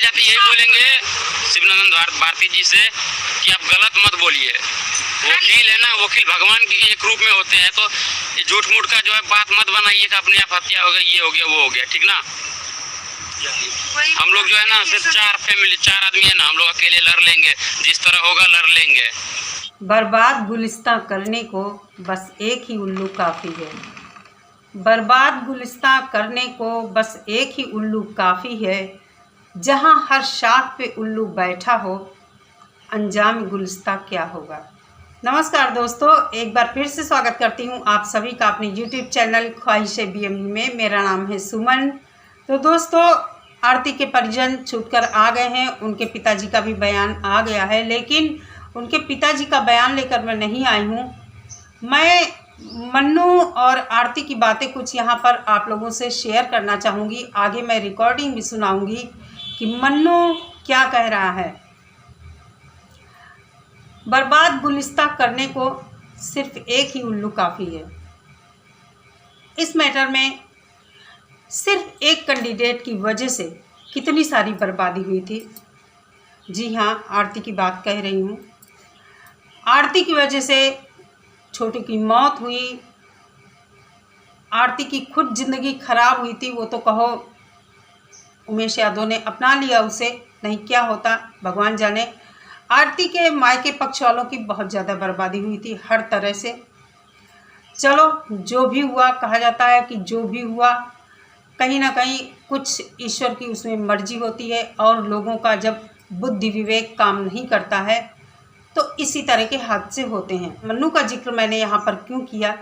जाते यही बोलेंगे शिवनंदन भारती जी से कि आप गलत मत बोलिए। वकील है ना, वकील भगवान के एक रूप में होते हैं, तो ये झूठ मूठ का जो है बात मत बनाइए कि अपने आप हत्या हो गई, ये हो गया, वो हो गया, ठीक ना। हम लोग जो है ना सिर्फ 4 आदमी है ना, हम लोग अकेले लड़ लेंगे, जिस तरह होगा लड़ लेंगे। बर्बाद गुलिस्तां करने को बस एक ही उल्लू काफ़ी है। बर्बाद गुलिस्तां करने को बस एक ही उल्लू काफ़ी है। जहां हर शाख पे उल्लू बैठा हो, अंजाम गुलिस्तां क्या होगा। नमस्कार दोस्तों, एक बार फिर से स्वागत करती हूं आप सभी का अपने YouTube चैनल ख्वाहिशे BME में। मेरा नाम है सुमन। तो दोस्तों, आरती के परिजन छूटकर आ गए हैं। उनके पिताजी का भी बयान आ गया है, लेकिन उनके पिताजी का बयान लेकर मैं नहीं आई हूँ। मैं मन्नू और आरती की बातें कुछ यहाँ पर आप लोगों से शेयर करना चाहूँगी। आगे मैं रिकॉर्डिंग भी सुनाऊँगी कि मन्नू क्या कह रहा है। बर्बाद गुलिस्तां करने को सिर्फ एक ही उल्लू काफ़ी है। इस मैटर में सिर्फ एक कैंडिडेट की वजह से कितनी सारी बर्बादी हुई थी। जी हाँ, आरती की बात कह रही हूँ। आरती की वजह से छोटू की मौत हुई। आरती की खुद ज़िंदगी खराब हुई थी, वो तो कहो उमेश यादव ने अपना लिया उसे, नहीं क्या होता भगवान जाने। आरती के मायके पक्ष वालों की बहुत ज़्यादा बर्बादी हुई थी हर तरह से। चलो जो भी हुआ, कहा जाता है कि जो भी हुआ कहीं ना कहीं कुछ ईश्वर की उसमें मर्जी होती है, और लोगों का जब बुद्धि विवेक काम नहीं करता है तो इसी तरह के हादसे होते हैं। मन्नू का जिक्र मैंने यहाँ पर क्यों किया।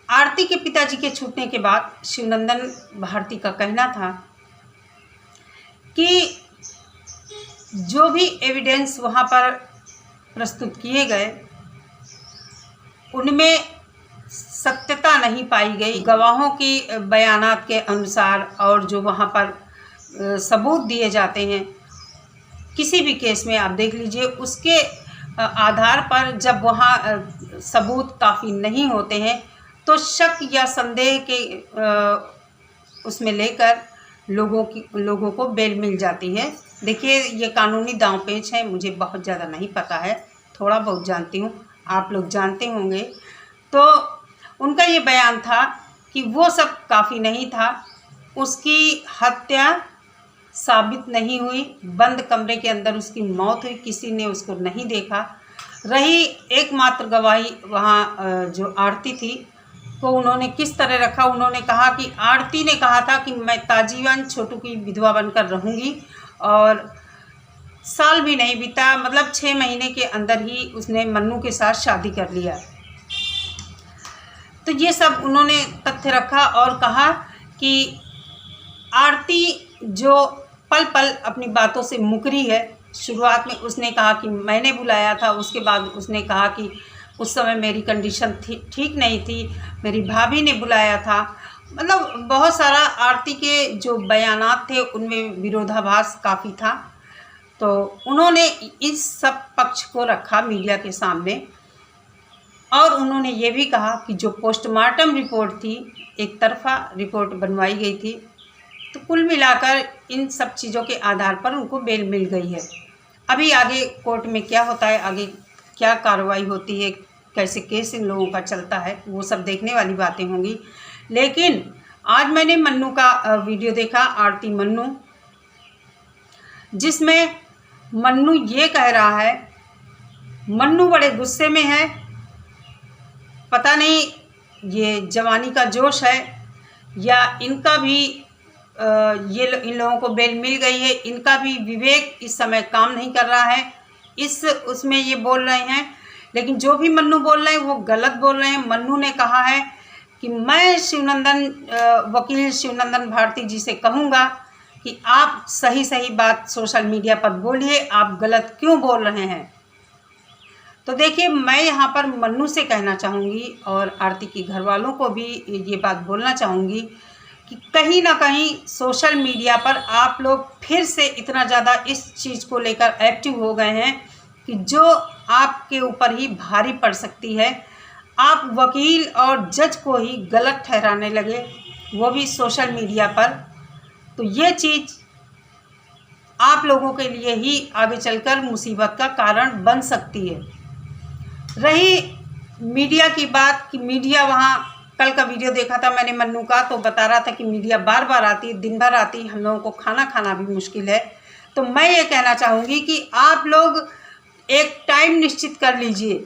आरती के पिताजी के छूटने के बाद शिवनंदन भारती का कहना था कि जो भी एविडेंस वहाँ पर प्रस्तुत किए गए उनमें सत्यता नहीं पाई गई। गवाहों की बयानात के अनुसार और जो वहाँ पर सबूत दिए जाते हैं किसी भी केस में आप देख लीजिए, उसके आधार पर जब वहाँ सबूत काफ़ी नहीं होते हैं तो शक या संदेह के उसमें लेकर लोगों को बेल मिल जाती है। देखिए, ये कानूनी दांव पेच है, मुझे बहुत ज़्यादा नहीं पता है, थोड़ा बहुत जानती हूँ, आप लोग जानते होंगे। तो उनका ये बयान था कि वो सब काफ़ी नहीं था, उसकी हत्या साबित नहीं हुई, बंद कमरे के अंदर उसकी मौत हुई, किसी ने उसको नहीं देखा। रही एकमात्र गवाही वहाँ जो आरती थी, तो उन्होंने किस तरह रखा। उन्होंने कहा कि आरती ने कहा था कि मैं ताजीवन छोटू की विधवा बनकर रहूँगी, और साल भी नहीं बीता, मतलब 6 महीने के अंदर ही उसने मन्नू के साथ शादी कर लिया। तो ये सब उन्होंने तथ्य रखा और कहा कि आरती जो पल पल अपनी बातों से मुकरी है। शुरुआत में उसने कहा कि मैंने बुलाया था, उसके बाद उसने कहा कि उस समय मेरी कंडीशन ठीक नहीं थी, मेरी भाभी ने बुलाया था। मतलब बहुत सारा आरती के जो बयानात थे उनमें विरोधाभास काफ़ी था। तो उन्होंने इस सब पक्ष को रखा मीडिया के सामने, और उन्होंने ये भी कहा कि जो पोस्टमार्टम रिपोर्ट थी, एक तरफा रिपोर्ट बनवाई गई थी। तो कुल मिलाकर इन सब चीज़ों के आधार पर उनको बेल मिल गई है। अभी आगे कोर्ट में क्या होता है, आगे क्या कार्रवाई होती है, कैसे केस इन लोगों का चलता है, वो सब देखने वाली बातें होंगी। लेकिन आज मैंने मन्नू का वीडियो देखा, आरती मन्नू, जिसमें मन्नू ये कह रहा है, मन्नू बड़े गुस्से में है। पता नहीं ये जवानी का जोश है या इनका भी इन लोगों को बेल मिल गई है, इनका भी विवेक इस समय काम नहीं कर रहा है, उसमें ये बोल रहे हैं। लेकिन जो भी मन्नू बोल रहे हैं वो गलत बोल रहे हैं। मन्नू ने कहा है कि मैं वकील शिवनंदन भारती जी से कहूँगा कि आप सही सही बात सोशल मीडिया पर बोलिए, आप गलत क्यों बोल रहे हैं। तो देखिए, मैं यहाँ पर मन्नू से कहना चाहूँगी और आरती के घर वालों को भी ये बात बोलना चाहूँगी कि कहीं ना कहीं सोशल मीडिया पर आप लोग फिर से इतना ज़्यादा इस चीज़ को लेकर एक्टिव हो गए हैं कि जो आपके ऊपर ही भारी पड़ सकती है। आप वकील और जज को ही गलत ठहराने लगे, वो भी सोशल मीडिया पर। तो ये चीज़ आप लोगों के लिए ही आगे चलकर मुसीबत का कारण बन सकती है। रही मीडिया की बात कि मीडिया वहाँ कल का वीडियो देखा था मैंने मन्नू का, तो बता रहा था कि मीडिया बार बार आती है, दिन भर आती है, हम लोगों को खाना खाना भी मुश्किल है। तो मैं ये कहना चाहूँगी कि आप लोग एक टाइम निश्चित कर लीजिए,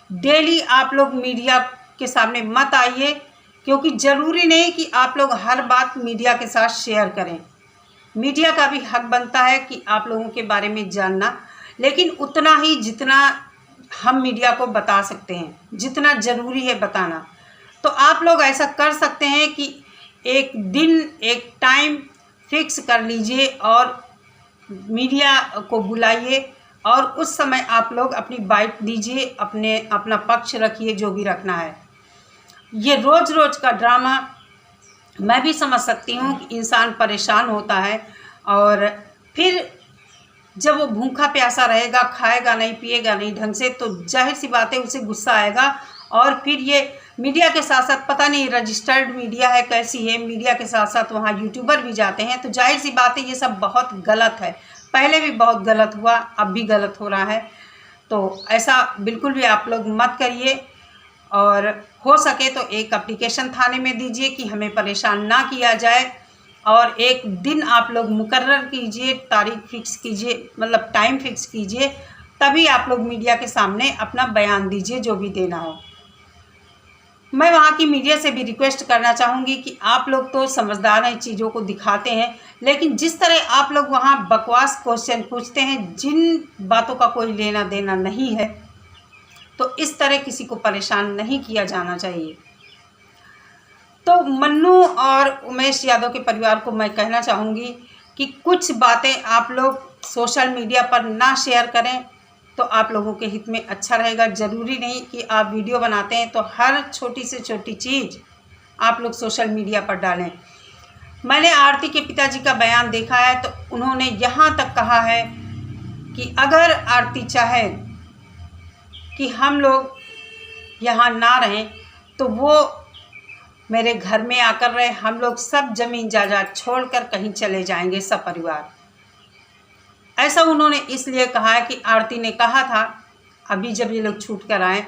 डेली आप लोग मीडिया के सामने मत आइए, क्योंकि ज़रूरी नहीं कि आप लोग हर बात मीडिया के साथ शेयर करें। मीडिया का भी हक बनता है कि आप लोगों के बारे में जानना, लेकिन उतना ही जितना हम मीडिया को बता सकते हैं, जितना ज़रूरी है बताना। तो आप लोग ऐसा कर सकते हैं कि एक दिन एक टाइम फिक्स कर लीजिए और मीडिया को बुलाइए और उस समय आप लोग अपनी बाइट दीजिए, अपना पक्ष रखिए, जो भी रखना है। ये रोज़ रोज़ का ड्रामा मैं भी समझ सकती हूँ कि इंसान परेशान होता है, और फिर जब वो भूखा प्यासा रहेगा, खाएगा नहीं, पिएगा नहीं ढंग से, तो जाहिर सी बात है उसे गुस्सा आएगा। और फिर ये मीडिया के साथ साथ पता नहीं रजिस्टर्ड मीडिया है कैसी है, मीडिया के साथ साथ वहाँ यूट्यूबर भी जाते हैं, तो जाहिर सी बात है ये सब बहुत गलत है। पहले भी बहुत गलत हुआ, अब भी गलत हो रहा है। तो ऐसा बिल्कुल भी आप लोग मत करिए, और हो सके तो एक एप्लीकेशन थाने में दीजिए कि हमें परेशान ना किया जाए, और एक दिन आप लोग मुकर्रर कीजिए, तारीख फिक्स कीजिए, मतलब टाइम फिक्स कीजिए, तभी आप लोग मीडिया के सामने अपना बयान दीजिए जो भी देना हो। मैं वहाँ की मीडिया से भी रिक्वेस्ट करना चाहूँगी कि आप लोग तो समझदार हैं, चीज़ों को दिखाते हैं, लेकिन जिस तरह आप लोग वहाँ बकवास क्वेश्चन पूछते हैं जिन बातों का कोई लेना देना नहीं है, तो इस तरह किसी को परेशान नहीं किया जाना चाहिए। तो मन्नू और उमेश यादव के परिवार को मैं कहना चाहूँगी कि कुछ बातें आप लोग सोशल मीडिया पर ना शेयर करें तो आप लोगों के हित में अच्छा रहेगा। ज़रूरी नहीं कि आप वीडियो बनाते हैं तो हर छोटी से छोटी चीज़ आप लोग सोशल मीडिया पर डालें। मैंने आरती के पिताजी का बयान देखा है, तो उन्होंने यहाँ तक कहा है कि अगर आरती चाहे कि हम लोग यहाँ ना रहें तो वो मेरे घर में आकर रहे, हम लोग सब जमीन जायदाद छोड़कर कहीं चले जाएंगे सब परिवार। ऐसा उन्होंने इसलिए कहा है कि आरती ने कहा था अभी जब ये लोग छूट कर आए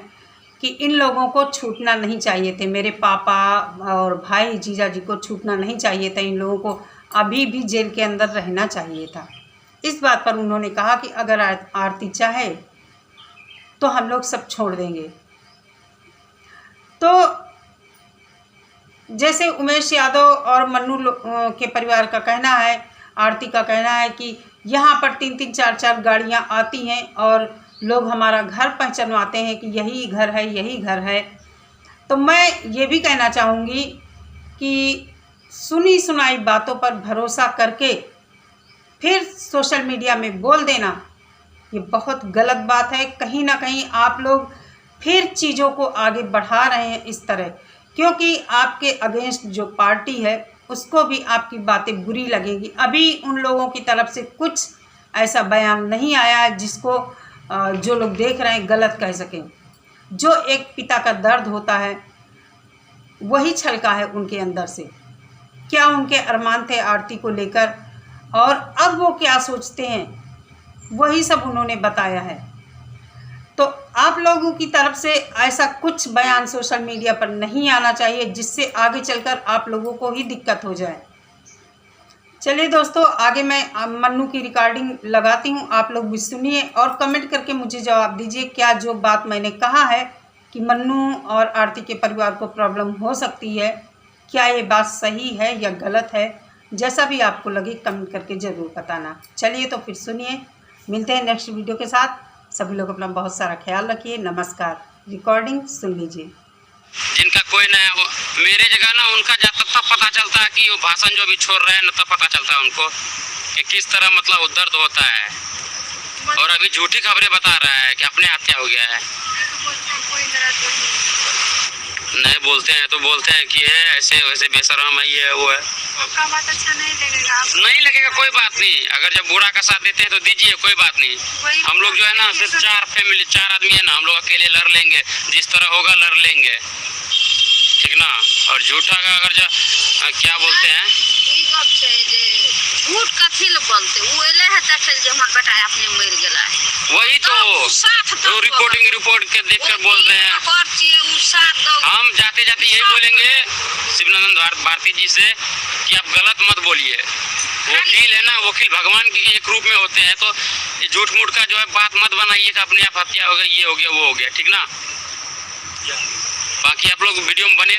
कि इन लोगों को छूटना नहीं चाहिए थे, मेरे पापा और भाई जीजा जी को छूटना नहीं चाहिए था, इन लोगों को अभी भी जेल के अंदर रहना चाहिए था। इस बात पर उन्होंने कहा कि अगर आरती चाहे तो हम लोग सब छोड़ देंगे। तो जैसे उमेश यादव और मन्नू के परिवार का कहना है, आरती का कहना है कि यहाँ पर 3-3 4-4 गाड़ियाँ आती हैं और लोग हमारा घर पहचानवाते हैं कि यही घर है, यही घर है। तो मैं ये भी कहना चाहूँगी कि सुनी सुनाई बातों पर भरोसा करके फिर सोशल मीडिया में बोल देना, ये बहुत गलत बात है। कहीं ना कहीं आप लोग फिर चीज़ों को आगे बढ़ा रहे हैं इस तरह, क्योंकि आपके अगेंस्ट जो पार्टी है उसको भी आपकी बातें बुरी लगेंगी। अभी उन लोगों की तरफ से कुछ ऐसा बयान नहीं आया है जिसको जो लोग देख रहे हैं गलत कह सकें। जो एक पिता का दर्द होता है वही छलका है उनके अंदर से। क्या उनके अरमान थे आरती को लेकर और अब वो क्या सोचते हैं, वही सब उन्होंने बताया है। तो आप लोगों की तरफ से ऐसा कुछ बयान सोशल मीडिया पर नहीं आना चाहिए जिससे आगे चलकर आप लोगों को ही दिक्कत हो जाए। चलिए दोस्तों, आगे मैं मन्नू की रिकॉर्डिंग लगाती हूँ, आप लोग भी सुनिए और कमेंट करके मुझे जवाब दीजिए क्या जो बात मैंने कहा है कि मन्नू और आरती के परिवार को प्रॉब्लम हो सकती है, क्या ये बात सही है या गलत है। जैसा भी आपको लगे कमेंट करके ज़रूर बताना। चलिए तो फिर सुनिए, मिलते हैं नेक्स्ट वीडियो के साथ। सभी लोग अपना बहुत सारा ख्याल रखिए। नमस्कार। रिकॉर्डिंग सुन लीजिए। जिनका कोई नया हो, मेरे जगह ना उनका जब तक पता चलता है कि वो भाषण जो भी छोड़ रहे हैं ना, तब पता चलता है उनको कि किस तरह मतलब दर्द होता है। और अभी झूठी खबरें बता रहा है कि अपने हत्या हो गया है। नहीं बोलते हैं तो बोलते हैं कि है ऐसे वैसे बेशरम है, ये है वो है। आपका बात अच्छा नहीं लगेगा। नहीं लगेगा, कोई बात नहीं। अगर जब बुरा का साथ देते हैं तो दीजिए, कोई बात नहीं। हम लोग जो है ना सिर्फ 4 आदमी है ना, हम लोग अकेले लड़ लेंगे, जिस तरह होगा लड़ लेंगे, ठीक ना। और झूठा का अगर क्या बोलते हैं झूठ कथी ले बोलते वो एले है देखे जे हमर बेटा अपने मर गेला है वही तो साथ तो रिपोर्ट के देखकर बोल रहे हैं। हम जाते जाते यही बोलेंगे शिवनंदन भारती जी से कि आप गलत मत बोलिए। वकील है ना, वकील भगवान के एक रूप में होते हैं, तो ये झूठ मूठ का जो है बात मत बनाइए कि अपने आप हत्या हो गई, ये हो गया वो हो गया, ठीक ना। बाकी आप लोग वीडियो में बने